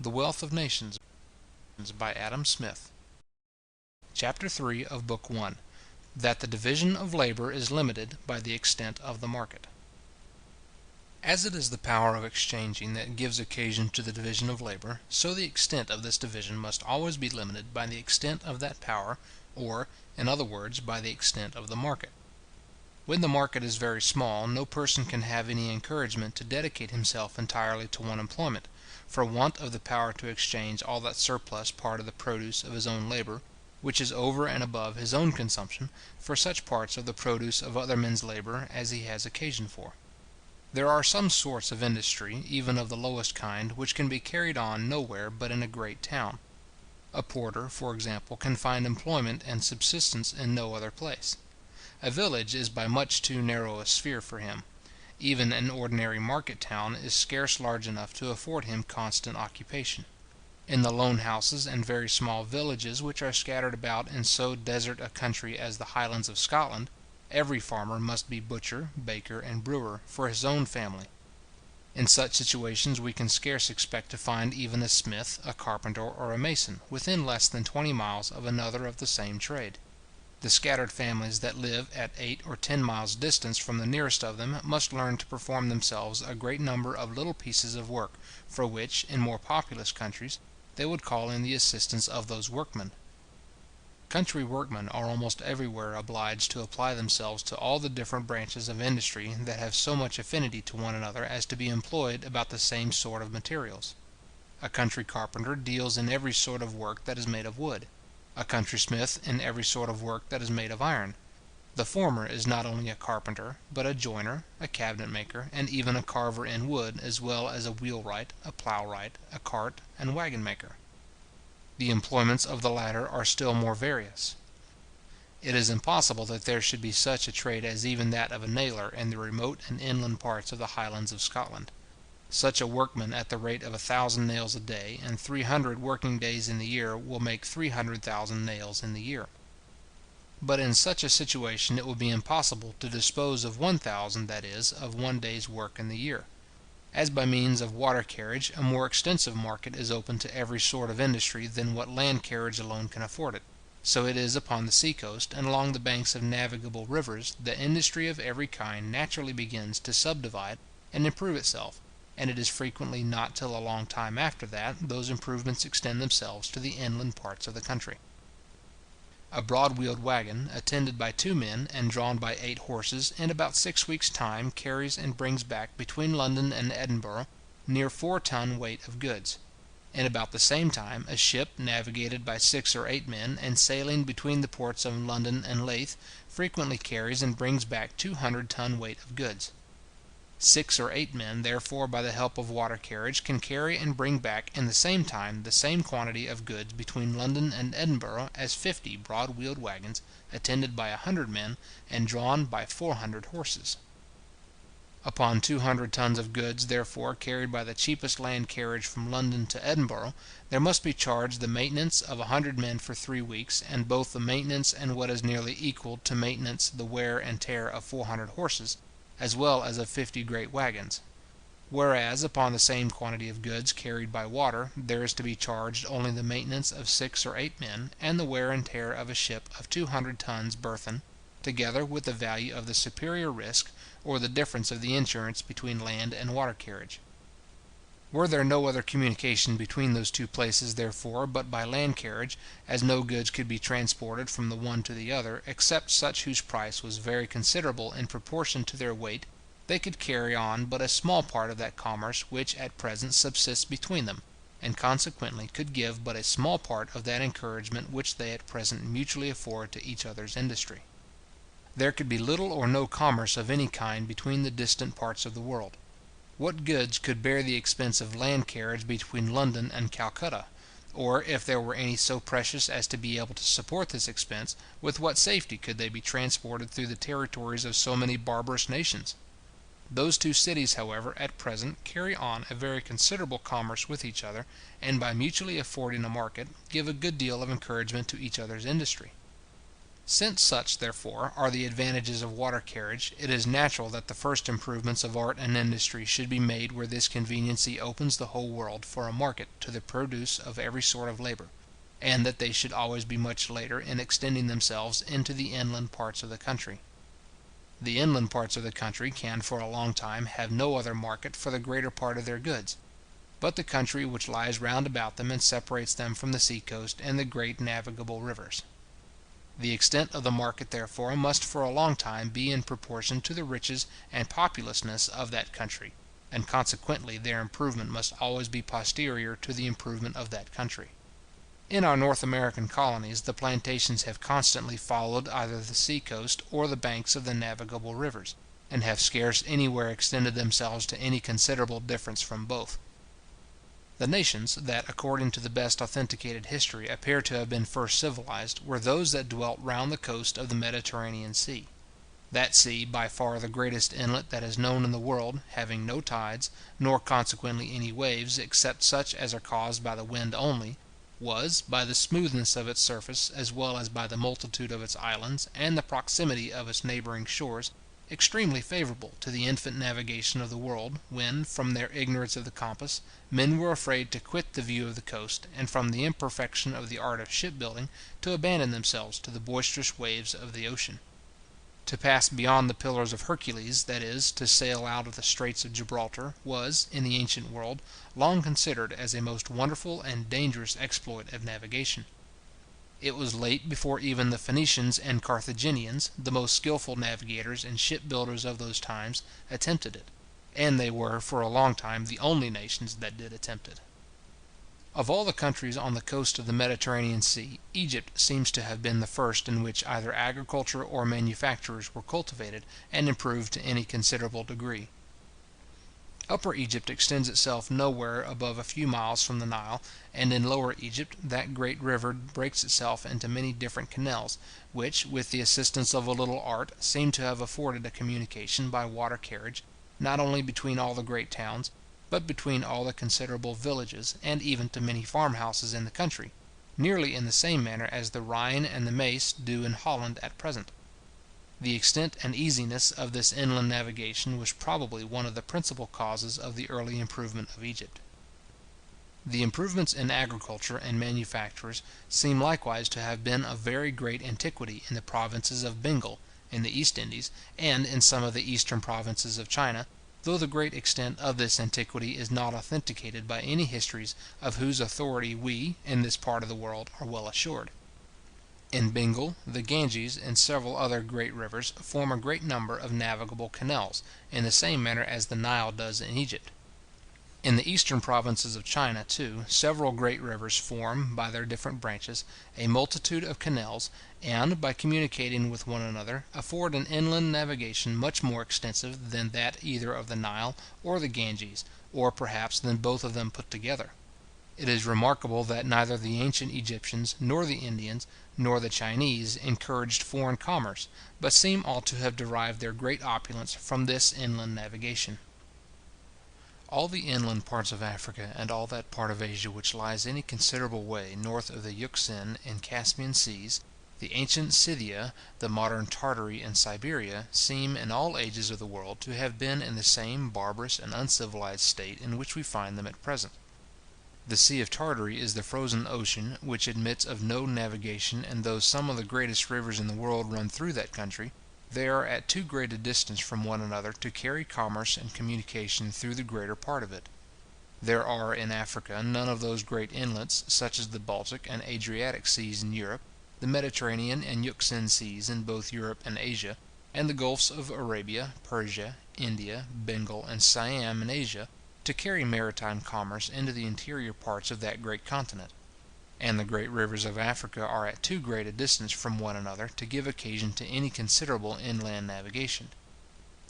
The Wealth of Nations, by Adam Smith. Chapter 3 of Book 1. That the division of labor is limited by the extent of the market. As it is the power of exchanging that gives occasion to the division of labor, so the extent of this division must always be limited by the extent of that power, or, in other words, by the extent of the market. When the market is very small, no person can have any encouragement to dedicate himself entirely to one employment, for want of the power to exchange all that surplus part of the produce of his own labour, which is over and above his own consumption, for such parts of the produce of other men's labour as he has occasion for. There are some sorts of industry, even of the lowest kind, which can be carried on nowhere but in a great town. A porter, for example, can find employment and subsistence in no other place. A village is by much too narrow a sphere for him. Even an ordinary market town is scarce large enough to afford him constant occupation. In the lone houses and very small villages which are scattered about in so desert a country as the Highlands of Scotland, every farmer must be butcher, baker, and brewer, for his own family. In such situations we can scarce expect to find even a smith, a carpenter, or a mason, within less than 20 miles of another of the same trade. The scattered families that live at 8 or 10 miles distance from the nearest of them must learn to perform themselves a great number of little pieces of work, for which, in more populous countries, they would call in the assistance of those workmen. Country workmen are almost everywhere obliged to apply themselves to all the different branches of industry that have so much affinity to one another as to be employed about the same sort of materials. A country carpenter deals in every sort of work that is made of wood. A country smith in every sort of work that is made of iron. The former is not only a carpenter, but a joiner, a cabinet maker, and even a carver in wood, as well as a wheelwright, a plowright, a cart, and waggon maker. The employments of the latter are still more various. It is impossible that there should be such a trade as even that of a nailer in the remote and inland parts of the Highlands of Scotland. Such a workman at the rate of 1,000 nails a day, and 300 working days in the year, will make 300,000 nails in the year. But in such a situation it would be impossible to dispose of 1,000, that is, of one day's work in the year. As by means of water carriage, a more extensive market is open to every sort of industry than what land carriage alone can afford it, so it is upon the sea coast, and along the banks of navigable rivers, that industry of every kind naturally begins to subdivide and improve itself, and it is frequently not till a long time after that those improvements extend themselves to the inland parts of the country. A broad-wheeled waggon, attended by 2 men, and drawn by 8 horses, in about 6 weeks' time carries and brings back between London and Edinburgh near 4 ton weight of goods. In about the same time, a ship, navigated by 6 or 8 men, and sailing between the ports of London and Leith, frequently carries and brings back 200 ton weight of goods. 6 or 8 men, therefore, by the help of water carriage, can carry and bring back in the same time the same quantity of goods between London and Edinburgh as 50 broad-wheeled waggons, attended by 100 men, and drawn by 400 horses. Upon 200 tons of goods, therefore, carried by the cheapest land carriage from London to Edinburgh, there must be charged the maintenance of 100 men for 3 weeks, and both the maintenance and what is nearly equal to maintenance the wear and tear of 400 horses, as well as of 50 great waggons. Whereas, upon the same quantity of goods carried by water, there is to be charged only the maintenance of 6 or 8 men, and the wear and tear of a ship of 200 tons burthen, together with the value of the superior risk, or the difference of the insurance between land and water carriage. Were there no other communication between those two places, therefore, but by land carriage, as no goods could be transported from the one to the other, except such whose price was very considerable in proportion to their weight, they could carry on but a small part of that commerce which at present subsists between them, and consequently could give but a small part of that encouragement which they at present mutually afford to each other's industry. There could be little or no commerce of any kind between the distant parts of the world. What goods could bear the expense of land carriage between London and Calcutta? Or, if there were any so precious as to be able to support this expense, with what safety could they be transported through the territories of so many barbarous nations? Those two cities, however, at present carry on a very considerable commerce with each other, and by mutually affording a market, give a good deal of encouragement to each other's industry. Since such, therefore, are the advantages of water carriage, it is natural that the first improvements of art and industry should be made where this conveniency opens the whole world for a market to the produce of every sort of labour, and that they should always be much later in extending themselves into the inland parts of the country. The inland parts of the country can for a long time have no other market for the greater part of their goods, but the country which lies round about them and separates them from the sea coast and the great navigable rivers. The extent of the market, therefore, must for a long time be in proportion to the riches and populousness of that country, and consequently their improvement must always be posterior to the improvement of that country. In our North American colonies, the plantations have constantly followed either the sea coast or the banks of the navigable rivers, and have scarce anywhere extended themselves to any considerable difference from both. The nations that, according to the best authenticated history, appear to have been first civilized, were those that dwelt round the coast of the Mediterranean Sea. That sea, by far the greatest inlet that is known in the world, having no tides, nor consequently any waves, except such as are caused by the wind only, was, by the smoothness of its surface, as well as by the multitude of its islands, and the proximity of its neighbouring shores, extremely favourable to the infant navigation of the world, when, from their ignorance of the compass, men were afraid to quit the view of the coast, and from the imperfection of the art of shipbuilding, to abandon themselves to the boisterous waves of the ocean. To pass beyond the Pillars of Hercules, that is, to sail out of the Straits of Gibraltar, was, in the ancient world, long considered as a most wonderful and dangerous exploit of navigation. It was late before even the Phoenicians and Carthaginians, the most skilful navigators and shipbuilders of those times, attempted it, and they were for a long time the only nations that did attempt it. Of all the countries on the coast of the Mediterranean Sea, Egypt seems to have been the first in which either agriculture or manufactures were cultivated and improved to any considerable degree. Upper Egypt extends itself nowhere above a few miles from the Nile, and in Lower Egypt that great river breaks itself into many different canals, which, with the assistance of a little art, seem to have afforded a communication by water carriage, not only between all the great towns, but between all the considerable villages, and even to many farmhouses in the country, nearly in the same manner as the Rhine and the Mace do in Holland at present. The extent and easiness of this inland navigation was probably one of the principal causes of the early improvement of Egypt. The improvements in agriculture and manufactures seem likewise to have been of very great antiquity in the provinces of Bengal, in the East Indies, and in some of the eastern provinces of China, though the great extent of this antiquity is not authenticated by any histories of whose authority we, in this part of the world, are well assured. In Bengal, the Ganges and several other great rivers form a great number of navigable canals, in the same manner as the Nile does in Egypt. In the eastern provinces of China, too, several great rivers form, by their different branches, a multitude of canals, and, by communicating with one another, afford an inland navigation much more extensive than that either of the Nile or the Ganges, or perhaps than both of them put together. It is remarkable that neither the ancient Egyptians, nor the Indians, nor the Chinese encouraged foreign commerce, but seem all to have derived their great opulence from this inland navigation. All the inland parts of Africa, and all that part of Asia which lies any considerable way north of the Euxine and Caspian seas, the ancient Scythia, the modern Tartary and Siberia, seem in all ages of the world to have been in the same barbarous and uncivilized state in which we find them at present. The Sea of Tartary is the frozen ocean, which admits of no navigation, and though some of the greatest rivers in the world run through that country, they are at too great a distance from one another to carry commerce and communication through the greater part of it. There are in Africa none of those great inlets, such as the Baltic and Adriatic seas in Europe, the Mediterranean and Euxine seas in both Europe and Asia, and the gulfs of Arabia, Persia, India, Bengal, and Siam in Asia, to carry maritime commerce into the interior parts of that great continent. And the great rivers of Africa are at too great a distance from one another to give occasion to any considerable inland navigation.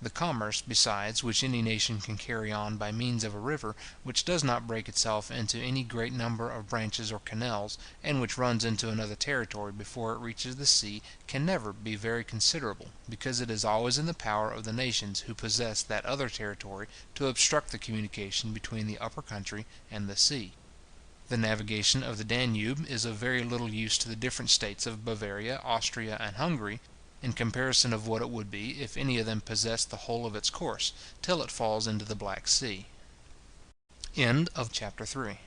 The commerce, besides, which any nation can carry on by means of a river which does not break itself into any great number of branches or canals, and which runs into another territory before it reaches the sea, can never be very considerable, because it is always in the power of the nations who possess that other territory to obstruct the communication between the upper country and the sea. The navigation of the Danube is of very little use to the different states of Bavaria, Austria, and Hungary, in comparison of what it would be if any of them possessed the whole of its course, till it falls into the Black Sea. Chapter 4.